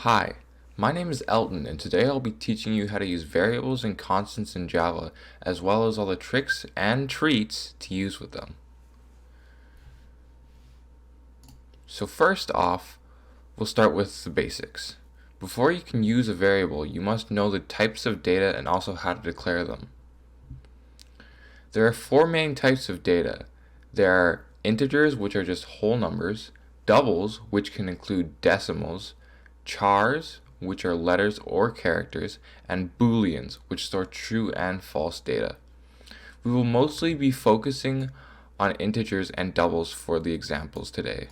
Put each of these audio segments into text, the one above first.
Hi, my name is Elton, and today I'll be teaching you how to use variables and constants in Java, as well as all the tricks and treats to use with them. So first off, we'll start with the basics. Before you can use a variable, you must know the types of data and also how to declare them. There are four main types of data. There are integers, which are just whole numbers, doubles, which can include decimals, chars, which are letters or characters, and booleans, which store true and false data. We will mostly be focusing on integers and doubles for the examples today.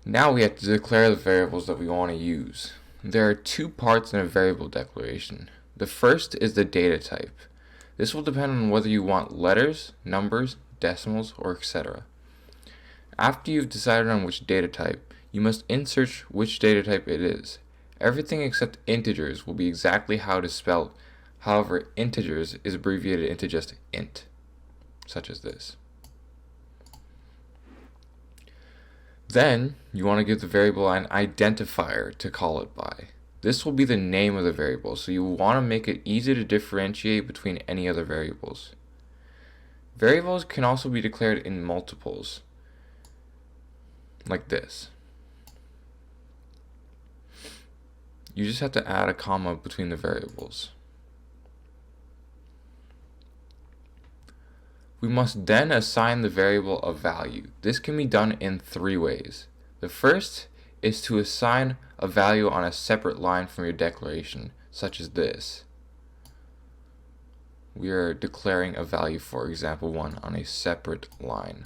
Now we have to declare the variables that we want to use. There are two parts in a variable declaration. The first is the data type. This will depend on whether you want letters, numbers, decimals, or etc. After you've decided on which data type, you must insert which data type it is. Everything except integers will be exactly how it is spelled. However, integers is abbreviated into just int, such as this. Then, you want to give the variable an identifier to call it by. This will be the name of the variable, so you will want to make it easy to differentiate between any other variables. Variables can also be declared in multiples, like this. You just have to add a comma between the variables. We must then assign the variable a value. This can be done in three ways. The first is to assign a value on a separate line from your declaration, such as this. We are declaring a value for example 1 on a separate line.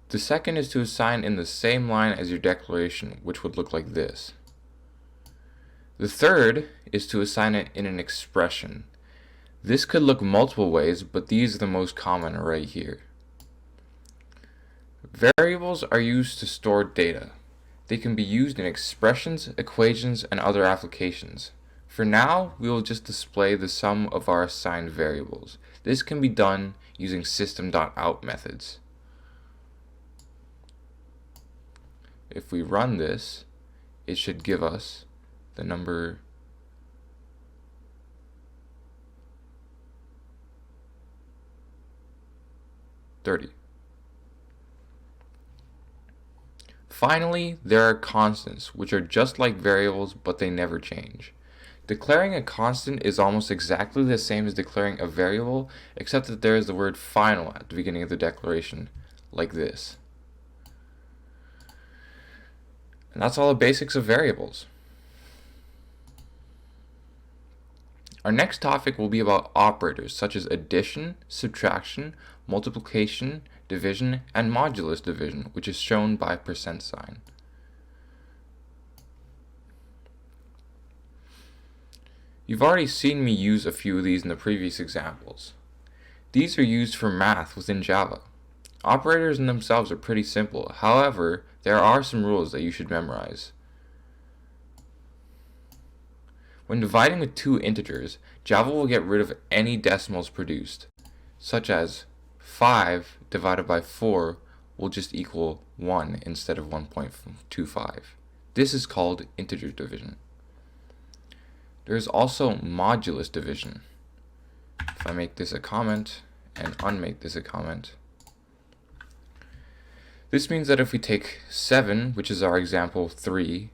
The second is to assign in the same line as your declaration, which would look like this. The third is to assign it in an expression. This could look multiple ways, but these are the most common right here. Variables are used to store data. They can be used in expressions, equations, and other applications. For now, we will just display the sum of our assigned variables. This can be done using system.out methods. If we run this, it should give us the number 30. Finally, there are constants, which are just like variables, but they never change. Declaring a constant is almost exactly the same as declaring a variable, except that there is the word final at the beginning of the declaration, like this. And that's all the basics of variables. Our next topic will be about operators such as addition, subtraction, multiplication, division, and modulus division, which is shown by percent sign. You've already seen me use a few of these in the previous examples. These are used for math within Java. Operators in themselves are pretty simple. However, there are some rules that you should memorize. When dividing with two integers, Java will get rid of any decimals produced, such as 5 divided by 4 will just equal 1 instead of 1.25. This is called integer division. There is also modulus division. If I make this a comment and unmake this a comment, this means that if we take 7, which is our example 3,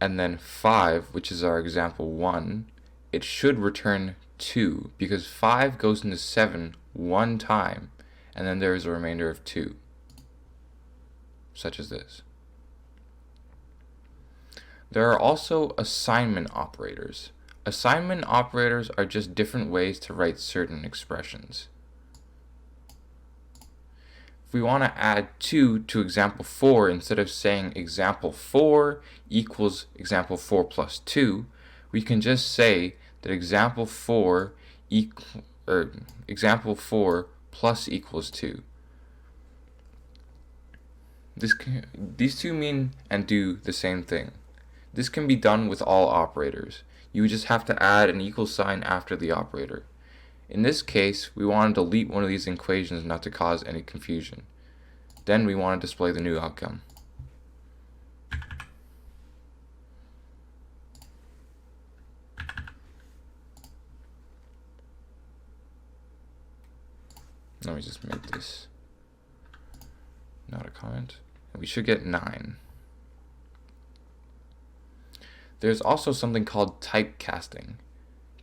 and then 5, which is our example 1, it should return 2, because 5 goes into 7 one time, and then there is a remainder of 2, such as this. There are also assignment operators. Assignment operators are just different ways to write certain expressions. If we want to add 2 to example 4, instead of saying example 4 equals example 4 plus 2, we can just say that example 4 plus equals 2. These two mean and do the same thing. This can be done with all operators. You just have to add an equal sign after the operator. In this case, we want to delete one of these equations not to cause any confusion. Then we want to display the new outcome. Let me just make this not a comment. And we should get 9. There's also something called typecasting.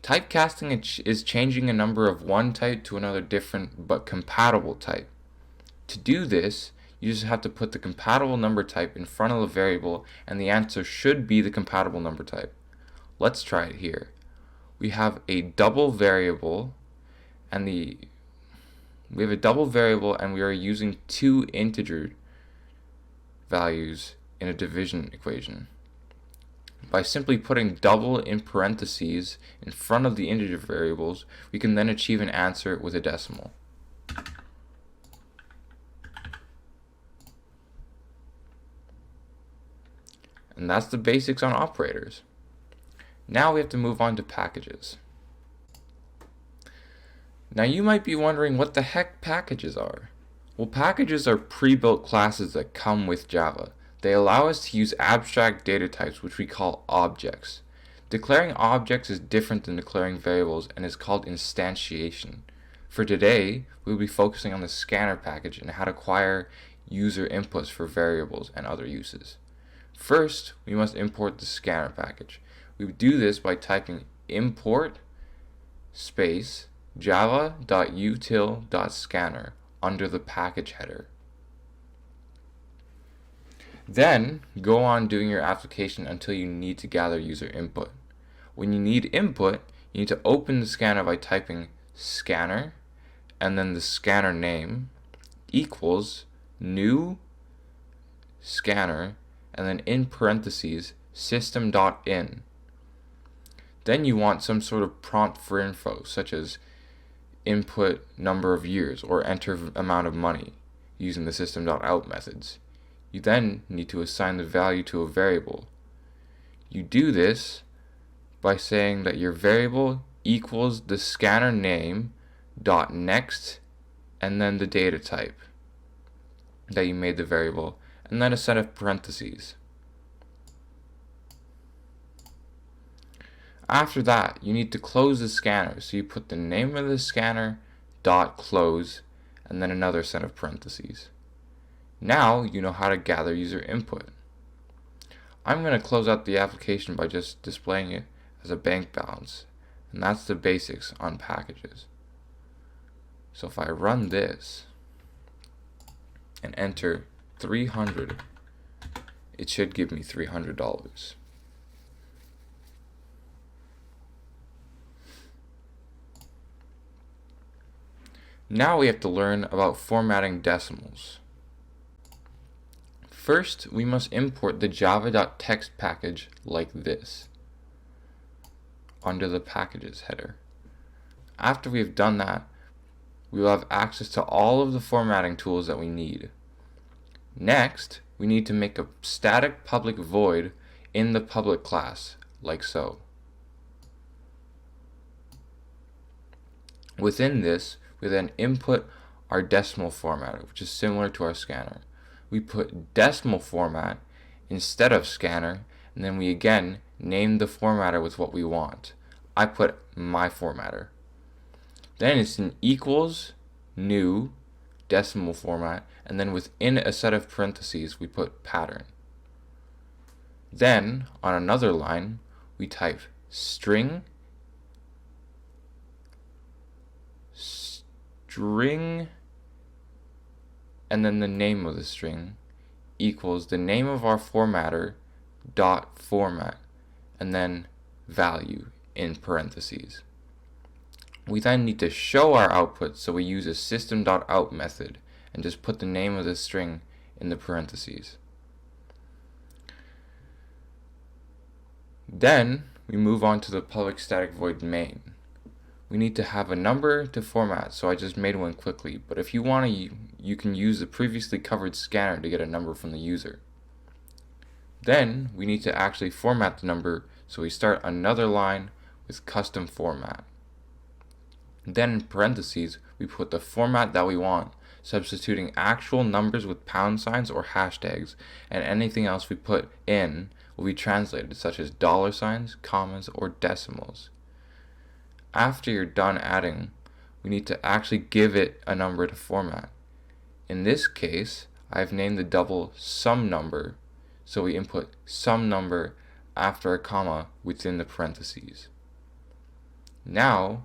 Typecasting is changing a number of one type to another different but compatible type. To do this, you just have to put the compatible number type in front of the variable, and the answer should be the compatible number type. Let's try it here. We have a double variable, and we are using 2 integer values in a division equation. By simply putting double in parentheses in front of the integer variables, we can then achieve an answer with a decimal. And that's the basics on operators. Now we have to move on to packages. Now you might be wondering what the heck packages are. Well, packages are pre-built classes that come with Java. They allow us to use abstract data types, which we call objects. Declaring objects is different than declaring variables and is called instantiation. For today, we'll be focusing on the scanner package and how to acquire user inputs for variables and other uses. First, we must import the scanner package. We do this by typing import space java.util.scanner under the package header. Then, go on doing your application until you need to gather user input. When you need input, you need to open the scanner by typing scanner and then the scanner name equals new scanner and then in parentheses system.in. Then you want some sort of prompt for info, such as input number of years or enter amount of money using the system.out methods. You then need to assign the value to a variable. You do this by saying that your variable equals the scanner name dot next and then the data type that you made the variable and then a set of parentheses. After that, you need to close the scanner, so you put the name of the scanner dot close and then another set of parentheses. Now you know how to gather user input. I'm going to close out the application by just displaying it as a bank balance, and that's the basics on packages. So if I run this and enter 300, it should give me $300. Now we have to learn about formatting decimals. First, we must import the java.text package like this under the packages header. After we have done that, we will have access to all of the formatting tools that we need. Next, we need to make a static public void in the public class, like so. Within this, we then input our decimal format, which is similar to our scanner. We put decimal format instead of scanner, and then we again name the formatter with what we want. I put my formatter. Then it's an equals new decimal format, and then within a set of parentheses we put pattern. Then on another line we type string and then the name of the string equals the name of our formatter dot format and then value in parentheses. We then need to show our output, so we use a system.out method and just put the name of the string in the parentheses. Then we move on to the public static void main. We need to have a number to format, so I just made one quickly, but if you want to, you can use the previously covered scanner to get a number from the user. Then we need to actually format the number, so we start another line with custom format. Then in parentheses we put the format that we want, substituting actual numbers with pound signs or hashtags, and anything else we put in will be translated, such as dollar signs, commas, or decimals. After you're done adding, we need to actually give it a number to format. In this case, I've named the double sum number, so we input sum number after a comma within the parentheses. Now,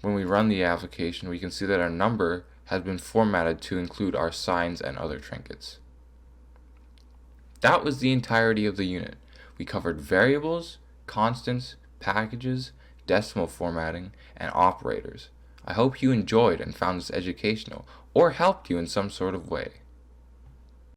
when we run the application, we can see that our number has been formatted to include our signs and other trinkets. That was the entirety of the unit. We covered variables, constants, packages, decimal formatting, and operators. I hope you enjoyed and found this educational, or helped you in some sort of way.